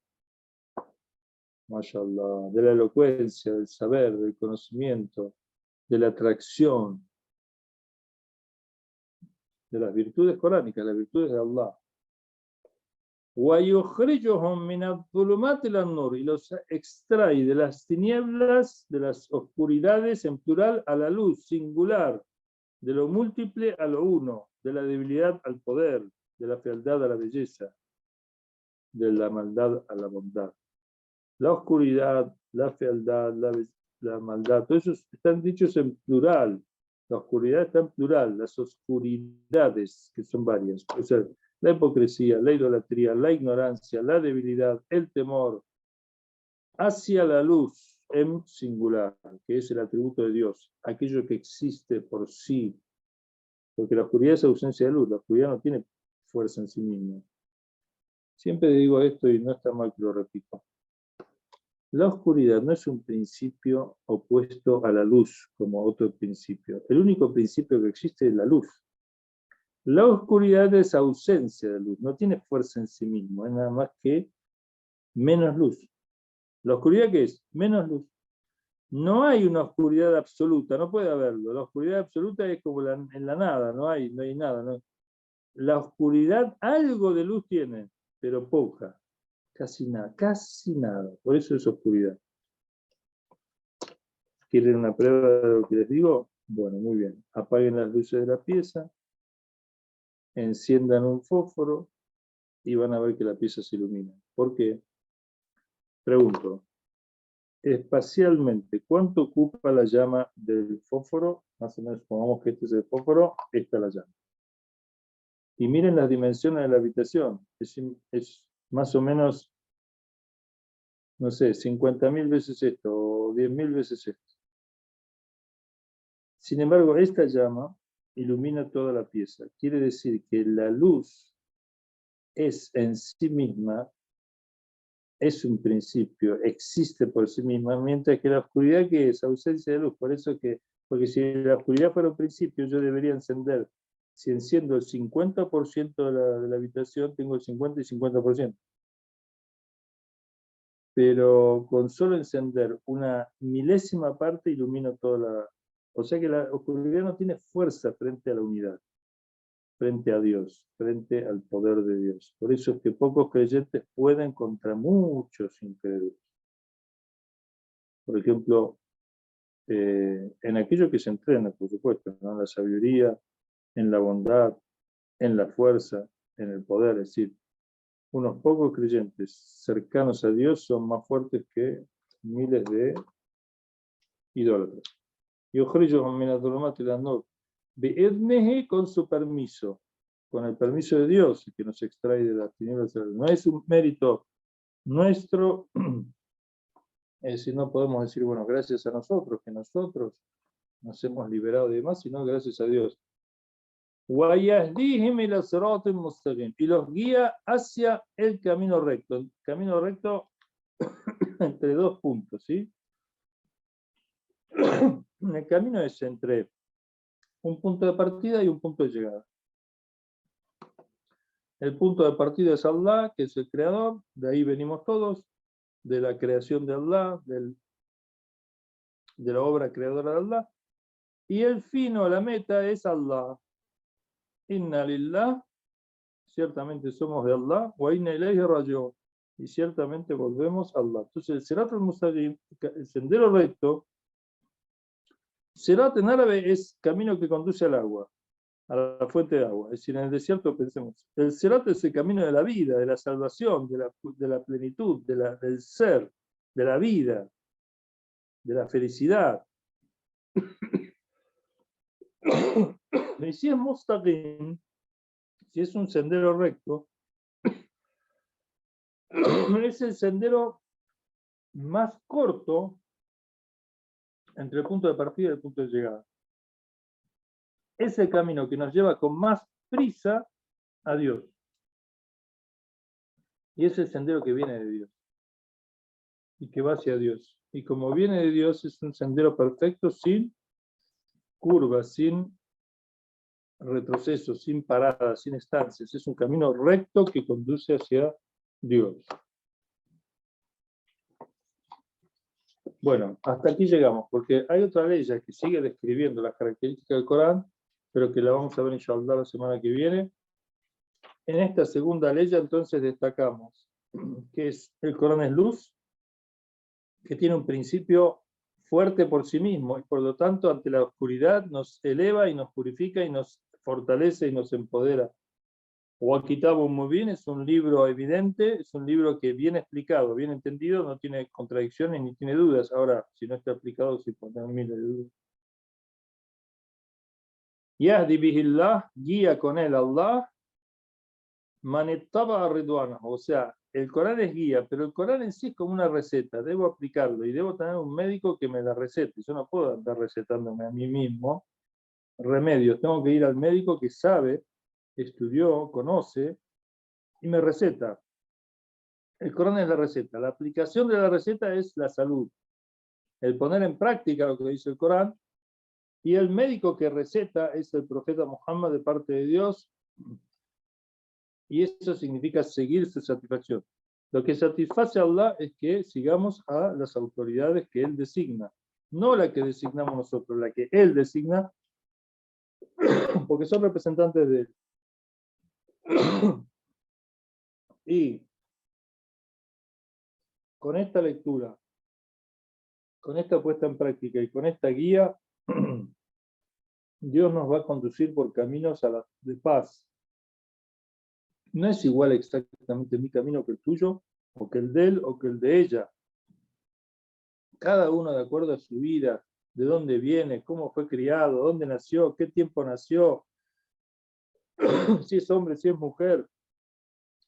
Mashallah, de la elocuencia, del saber, del conocimiento, de la atracción, de las virtudes coránicas, las virtudes de Allah. Y los extrae de las tinieblas, de las oscuridades en plural, a la luz singular, de lo múltiple a lo uno, de la debilidad al poder, de la fealdad a la belleza, de la maldad a la bondad. La oscuridad, la fealdad, la maldad, todos esos están dichos en plural. La oscuridad está en plural, las oscuridades, que son varias. O sea, la hipocresía, la idolatría, la ignorancia, la debilidad, el temor, hacia la luz, en singular, que es el atributo de Dios, aquello que existe por sí, porque la oscuridad es ausencia de luz, la oscuridad no tiene fuerza en sí misma. Siempre digo esto y no está mal que lo repito. La oscuridad no es un principio opuesto a la luz como otro principio. El único principio que existe es la luz. La oscuridad es ausencia de luz, no tiene fuerza en sí mismo, es nada más que menos luz. ¿La oscuridad qué es? Menos luz. No hay una oscuridad absoluta, no puede haberlo. La oscuridad absoluta es como en la nada, no hay nada. ¿No? La oscuridad algo de luz tiene, pero poca, casi nada. Por eso es oscuridad. ¿Quieren una prueba de lo que les digo? Bueno, muy bien. Apaguen las luces de la pieza, enciendan un fósforo y van a ver que la pieza se ilumina. ¿Por qué? Pregunto, espacialmente, ¿cuánto ocupa la llama del fósforo? Más o menos, supongamos que este es el fósforo, esta es la llama. Y miren las dimensiones de la habitación. Es más o menos, no sé, 50.000 veces esto, o 10.000 veces esto. Sin embargo, esta llama ilumina toda la pieza. Quiere decir que la luz es en sí misma, es un principio, existe por sí misma, mientras que la oscuridad, que es ausencia de luz. Por eso que, porque si la oscuridad fuera un principio, yo debería encender. Si enciendo el 50% de la habitación, tengo el 50 y 50%. Pero con solo encender una milésima parte ilumino toda la... O sea que la oscuridad no tiene fuerza frente a la unidad, frente a Dios, frente al poder de Dios. Por eso es que pocos creyentes pueden contra muchos incrédulos. Por ejemplo, en aquello que se entrena, por supuesto, ¿no? En la sabiduría, en la bondad, en la fuerza, en el poder. Es decir, unos pocos creyentes cercanos a Dios son más fuertes que miles de idólatras. Y con su permiso, con el permiso de Dios, que nos extrae de las tinieblas. No es un mérito nuestro, es decir, no podemos decir, bueno, gracias a nosotros, que nosotros nos hemos liberado de demás, sino gracias a Dios. Y los guía hacia el camino recto. El camino recto entre dos puntos, ¿sí? El camino es entre un punto de partida y un punto de llegada. El punto de partida es Allah, que es el creador, de ahí venimos todos, de la creación de Allah, de la obra creadora de Allah, y el fin o la meta es Allah. Inna lillah, ciertamente somos de Allah, wa inna ilayhi raji'un, y ciertamente volvemos a Allah. Entonces el Sirat al-Mustaqim, el sendero recto, Sirat en árabe es camino que conduce al agua, a la fuente de agua. Es decir, en el desierto pensemos, el Sirat es el camino de la vida, de la salvación, de la plenitud, del ser, de la vida, de la felicidad. Y si es Mustaqim, si es un sendero recto, es el sendero más corto entre el punto de partida y el punto de llegada. Es el camino que nos lleva con más prisa a Dios. Y es el sendero que viene de Dios. Y que va hacia Dios. Y como viene de Dios, es un sendero perfecto, sin curvas, sin retrocesos, sin paradas, sin estancias. Es un camino recto que conduce hacia Dios. Bueno, hasta aquí llegamos, porque hay otra ley ya que sigue describiendo las características del Corán, pero que la vamos a ver inshallah la semana que viene. En esta segunda ley entonces destacamos que el Corán es luz, que tiene un principio fuerte por sí mismo y por lo tanto ante la oscuridad nos eleva y nos purifica y nos fortalece y nos empodera. Al-Kitab muy bien, es un libro evidente, es un libro que bien explicado, bien entendido, no tiene contradicciones ni tiene dudas. Ahora, si no está explicado, sí pondrán miles de dudas. Yahdi bihillah, guía con él Allah, manettaba ridwana, o sea, el Corán es guía, pero el Corán en sí es como una receta, debo aplicarlo y debo tener un médico que me la recete. Yo no puedo andar recetándome a mí mismo remedios, tengo que ir al médico que sabe, estudió, conoce y me receta. El Corán es la receta, la aplicación de la receta es la salud, el poner en práctica lo que dice el Corán, y el médico que receta es el profeta Muhammad de parte de Dios, y eso significa seguir su satisfacción. Lo que satisface a Allah es que sigamos a las autoridades que Él designa, no la que designamos nosotros, la que Él designa, porque son representantes de Él. Y con esta lectura, con esta puesta en práctica y con esta guía, Dios nos va a conducir por caminos de paz. No es igual exactamente mi camino que el tuyo, o que el de él, o que el de ella. Cada uno de acuerdo a su vida, de dónde viene, cómo fue criado, dónde nació, qué tiempo nació, si es hombre, si es mujer,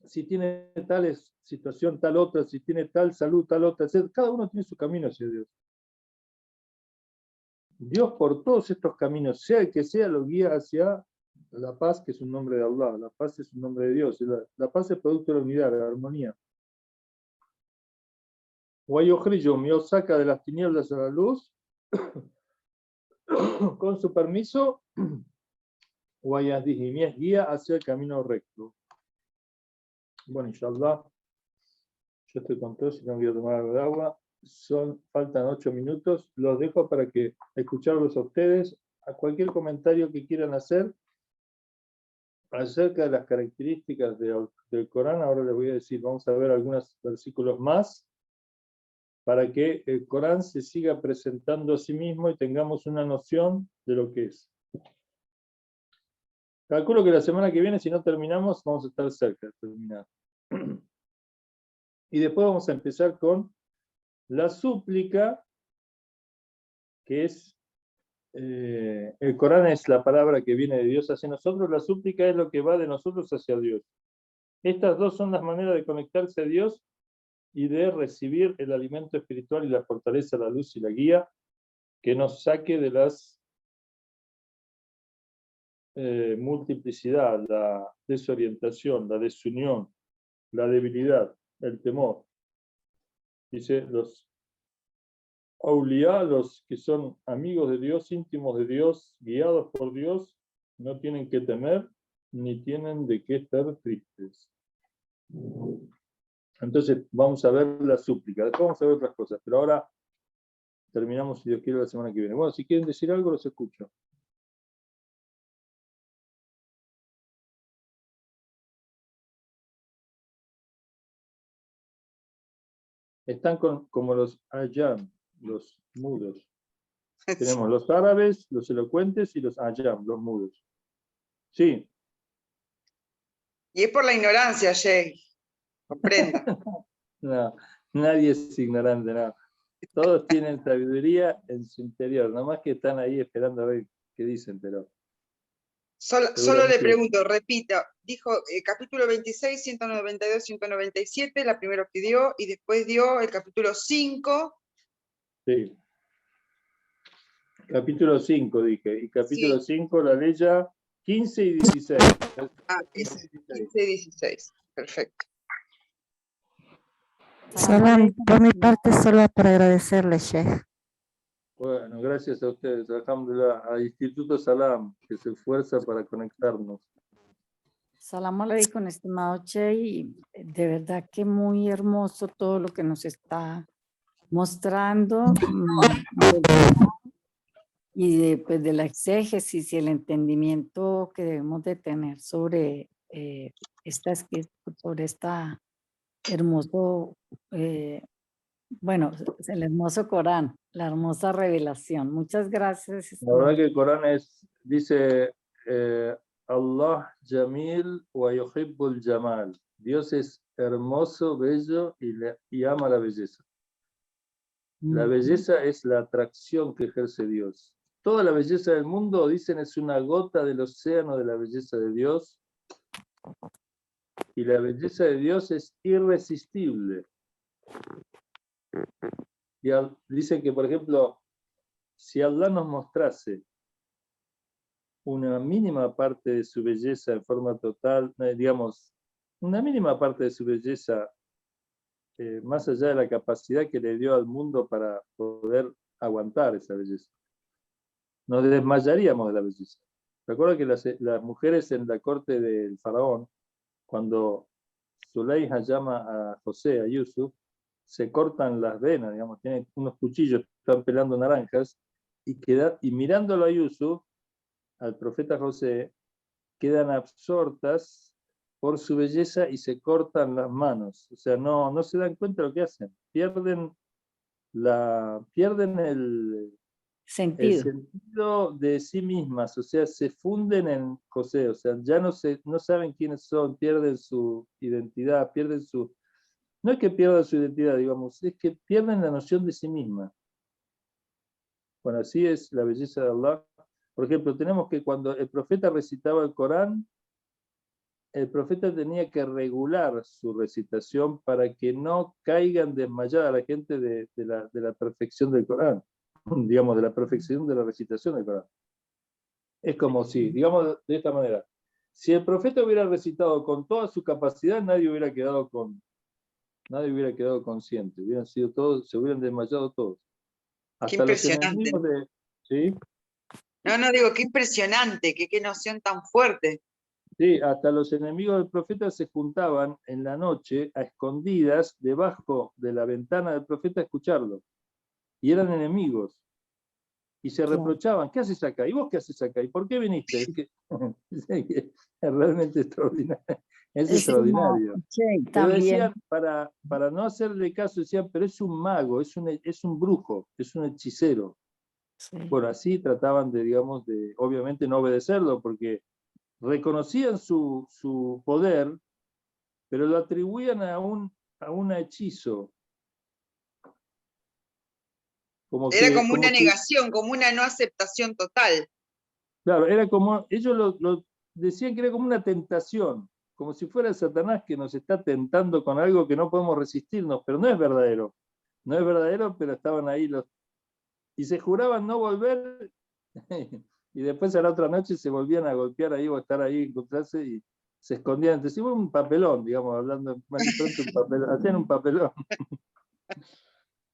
si tiene tal situación, tal otra, si tiene tal salud, tal otra, etc. Cada uno tiene su camino hacia Dios. Dios por todos estos caminos, sea el que sea, lo guía hacia la paz, que es un nombre de Allah. La paz es un nombre de Dios. La paz es producto de la unidad, de la armonía. Dios saca de las tinieblas a la luz, con su permiso, y es guía hacia el camino recto. Bueno, inshallah, yo estoy con todo, si no quiero tomar algo de agua. Faltan 8 minutos, los dejo para que escucharlos a ustedes, a cualquier comentario que quieran hacer acerca de las características del Corán. Ahora les voy a decir, vamos a ver algunos versículos más para que el Corán se siga presentando a sí mismo y tengamos una noción de lo que es. Calculo que la semana que viene, si no terminamos, vamos a estar cerca de terminar. Y después vamos a empezar con la súplica, que es, el Corán es la palabra que viene de Dios hacia nosotros, la súplica es lo que va de nosotros hacia Dios. Estas dos son las maneras de conectarse a Dios y de recibir el alimento espiritual y la fortaleza, la luz y la guía que nos saque de las multiplicidad, la desorientación, la desunión, la debilidad, el temor. Dice, los auliá, los que son amigos de Dios, íntimos de Dios, guiados por Dios, no tienen que temer ni tienen de qué estar tristes. Entonces vamos a ver la súplica, después vamos a ver otras cosas, pero ahora terminamos, si Dios quiere, la semana que viene. Bueno, si quieren decir algo, los escucho. Están como los ayam, los mudos. Tenemos los árabes, los elocuentes y los ayam, los mudos. Sí. Y es por la ignorancia, Jay. Comprenda. No, nadie es ignorante, no. Todos tienen sabiduría en su interior, nomás que están ahí esperando a ver qué dicen, pero... Solo le pregunto, repito, dijo capítulo 26, 192, 197, la primera que dio, y después dio el capítulo 5. Sí. Capítulo 5 dije, y capítulo 5 la ley 15 y 16. Ah, ese, 15 y 16, perfecto. Salam, por mi parte solo para agradecerle, Sheikh. Bueno, gracias a ustedes, alhamdulillah, a Instituto Salam, que se esfuerza para conectarnos. Salam aleikum, estimado Sheikh, de verdad que muy hermoso todo lo que nos está mostrando y de la exégesis y el entendimiento que debemos de tener sobre esta hermoso, bueno, el hermoso Corán, la hermosa revelación. Muchas gracias. La verdad que el Corán dice Allah Jamil wa yuhibbul Jamal. Dios es hermoso, bello y ama la belleza. La belleza es la atracción que ejerce Dios. Toda la belleza del mundo, dicen, es una gota del océano de la belleza de Dios. Y la belleza de Dios es irresistible. Y dicen que, por ejemplo, si Allah nos mostrase una mínima parte de su belleza en forma total, digamos, una mínima parte de su belleza, más allá de la capacidad que le dio al mundo para poder aguantar esa belleza, nos desmayaríamos de la belleza. Recuerdo que las mujeres en la corte del faraón, cuando Zuleika llama a José, a Yusuf, se cortan las venas, digamos, tienen unos cuchillos, están pelando naranjas, y mirándolo a Yusuf, al profeta José, quedan absortas por su belleza y se cortan las manos. O sea, no se dan cuenta de lo que hacen. Pierden el sentido de sí mismas, o sea, se funden en José, o sea, ya no saben quiénes son, pierden su identidad, no es que pierdan su identidad, digamos, es que pierden la noción de sí misma. Bueno, así es la belleza de Allah. Por ejemplo, tenemos que cuando el profeta recitaba el Corán, el profeta tenía que regular su recitación para que no caigan desmayada la gente de la perfección del Corán, digamos, de la perfección de la recitación del Corán. Es como si, digamos de esta manera, si el profeta hubiera recitado con toda su capacidad, nadie hubiera quedado consciente, hubieran sido todos, se hubieran desmayado todos. Qué Hasta los impresionante. enemigos de... ¿Sí? No, digo, qué impresionante, qué noción tan fuerte. Sí, hasta los enemigos del profeta se juntaban en la noche a escondidas debajo de la ventana del profeta a escucharlo. Y eran enemigos. Y se reprochaban, ¿qué haces acá? ¿Y vos qué haces acá? ¿Y por qué viniste? Es realmente extraordinario. Es extraordinario. Pero decían, para no hacerle caso, decían, pero es un mago, es un brujo, es un hechicero. Sí. Bueno, así trataban de, digamos, de obviamente no obedecerlo, porque reconocían su poder, pero lo atribuían a un hechizo. Era como una negación, como una no aceptación total. Claro, era como, ellos lo decían que era como una tentación, como si fuera Satanás que nos está tentando con algo que no podemos resistirnos, pero no es verdadero. No es verdadero, pero estaban ahí y se juraban no volver, y después a la otra noche se volvían a golpear ahí o a estar ahí, encontrarse y se escondían entre sí, un papelón, digamos, hablando mal y pronto, un papelón, hacían un papelón.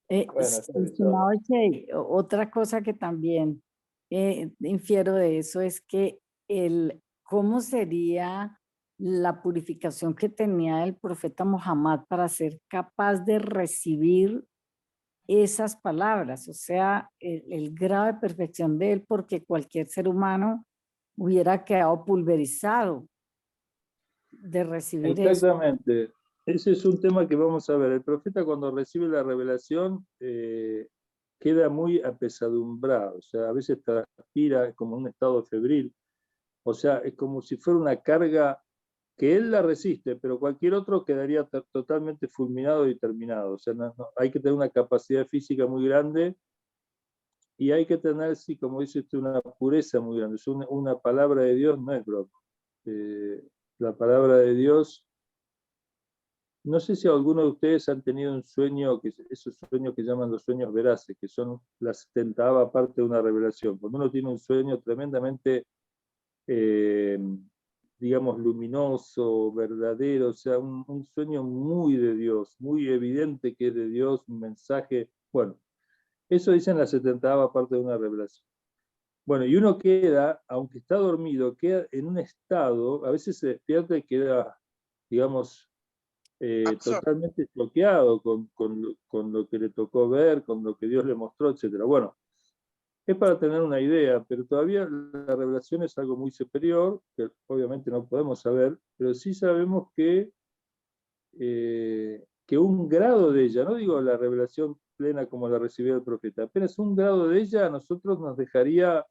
Estimado Che, otra cosa que también infiero de eso es que cómo sería la purificación que tenía el profeta Muhammad para ser capaz de recibir esas palabras, o sea, el grado de perfección de él, porque cualquier ser humano hubiera quedado pulverizado de recibir eso. Exactamente. Ese es un tema que vamos a ver. El profeta cuando recibe la revelación queda muy apesadumbrado, o sea, a veces transpira como un estado febril, o sea, es como si fuera una carga que él la resiste, pero cualquier otro quedaría totalmente fulminado y terminado. O sea, hay que tener una capacidad física muy grande y hay que tener, sí, como dice usted, una pureza muy grande. Una palabra de Dios no es broma. La palabra de Dios, no sé si alguno de ustedes han tenido un sueño, esos sueños que llaman los sueños veraces, que son la 70ª parte de una revelación. Cuando uno tiene un sueño tremendamente, digamos, luminoso, verdadero, o sea, un sueño muy de Dios, muy evidente que es de Dios, un mensaje, bueno, eso dicen la 70ª parte de una revelación. Bueno, y uno queda, aunque está dormido, queda en un estado, a veces se despierta y queda, digamos, totalmente bloqueado con lo que le tocó ver, con lo que Dios le mostró, etc. Bueno, es para tener una idea, pero todavía la revelación es algo muy superior, que obviamente no podemos saber, pero sí sabemos que un grado de ella, no digo la revelación plena como la recibió el profeta, apenas un grado de ella a nosotros nos dejaría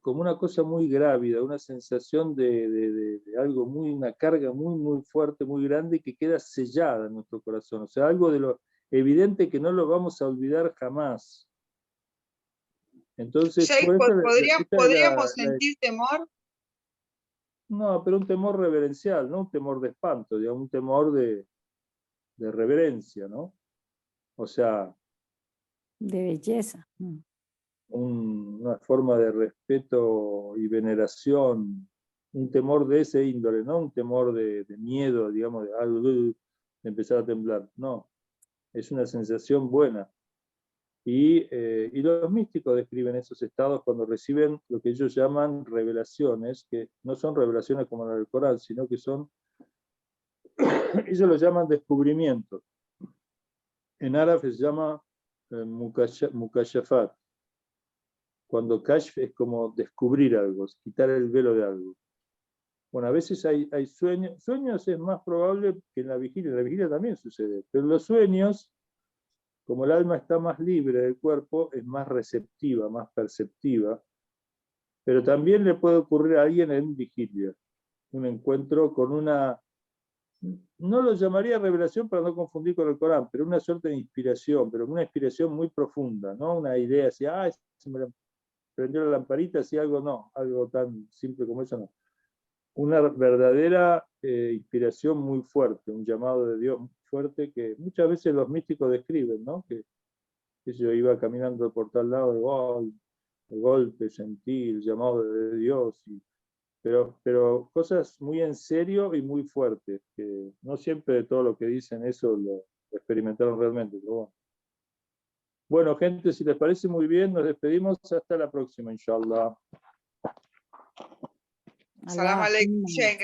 como una cosa muy grávida, una sensación de algo una carga muy, muy fuerte, muy grande, que queda sellada en nuestro corazón. O sea, algo de lo evidente que no lo vamos a olvidar jamás. Entonces, Sheikh, por eso ¿podríamos sentir temor? no, pero un temor reverencial, no un temor de espanto, digamos, un temor de reverencia, ¿no? O sea, De belleza. una forma de respeto y veneración, un temor de ese índole, no un temor de miedo, digamos, de algo, de empezar a temblar, no, es una sensación buena. Y los místicos describen esos estados cuando reciben lo que ellos llaman revelaciones, que no son revelaciones como la del Corán, sino que son, ellos lo llaman descubrimientos. En árabe se llama mukashafat. Cuando kashf es como descubrir algo, es quitar el velo de algo. Bueno, a veces hay sueños. Sueños es más probable que en la vigilia también sucede. Pero en los sueños, como el alma está más libre del cuerpo, es más receptiva, más perceptiva. Pero también le puede ocurrir a alguien en vigilia. Un encuentro con una, no lo llamaría revelación para no confundir con el Corán, pero una suerte de inspiración, pero una inspiración muy profunda, ¿no? Una idea así, se me prendió la lamparita, así algo no, algo tan simple como eso no. Una verdadera inspiración muy fuerte, un llamado de Dios muy fuerte que muchas veces los místicos describen, ¿no? Que yo iba caminando por tal lado, de golpe sentí el llamado de Dios, pero cosas muy en serio y muy fuertes, que no siempre de todo lo que dicen eso lo experimentaron realmente, pero bueno. Bueno, gente, si les parece muy bien, nos despedimos hasta la próxima, inshallah. Salam alaikum, Sheikh.